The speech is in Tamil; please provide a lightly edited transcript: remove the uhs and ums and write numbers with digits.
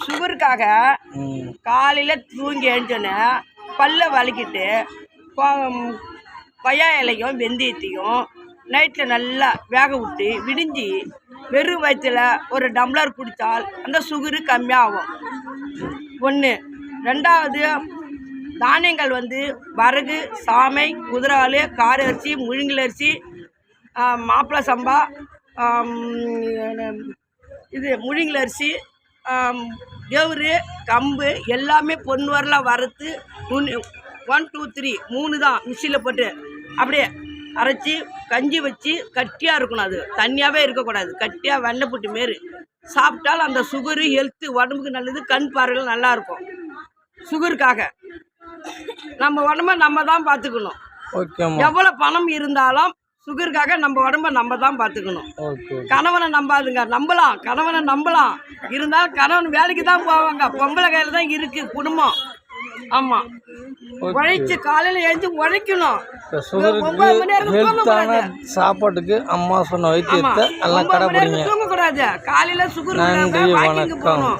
சுகருக்காக காலையில் தூங்கி எழுந்தோன்னே பல்ல வலிக்கிட்டு கொய்யா இலையும் வெந்தயத்தையும் நைட்டில் நல்லா வேக விட்டு விடிஞ்சி வெறும் வயிற்றில் ஒரு டம்ளர் குடித்தால் அந்த சுகரு கம்மியாகும். ஒன்று. ரெண்டாவது, தானியங்கள் வரகு, சாமை, குதிரால், கார அரிசி, முழுங்கல் அரிசி, மாப்பிள்ளை சம்பா, முழுங்கல் அரிசி, கெவுரு, கம்பு எல்லாமே பொண்ணு வரலாம் வறுத்து 1 2 3 3 தான் மிக்சியில் போட்டு அப்படியே அரைச்சி கஞ்சி வச்சு கட்டியாக இருக்கணும். அது தண்ணியாகவே இருக்கக்கூடாது. கட்டியாக வெண்ணெய் புட்டு மாரி சாப்பிட்டால் அந்த சுகரு ஹெல்த்து உடம்புக்கு நல்லது. கண் பார்வைகள் நல்லாயிருக்கும். சுகருக்காக நம்ம உடம்ப நம்ம தான் பார்த்துக்கணும். எவ்வளோ பணம் இருந்தாலும் சுகருக்காக நம்ம உடம்ப நம்ம தான் பார்த்துக்கணும். கணவனை நம்பாதுங்க. நம்பலாம், கணவனை நம்பலாம். இருந்தாலும் கணவன் வேலைக்கு தான் போவாங்க. பொம்பளை கையில் தான் இருக்குது குடும்பம். ஆமாம், உழைச்சி காலையில் எழுந்து உழைக்கணும். 9 மணி நேரம் சாப்பாட்டுக்கு அம்மா சொன்ன வைத்தியத்தை எல்லாம் கடைபிடிங்க. தூங்கக்கூடாது. காலையில் சுகர் வாக்கிங் போகணும்.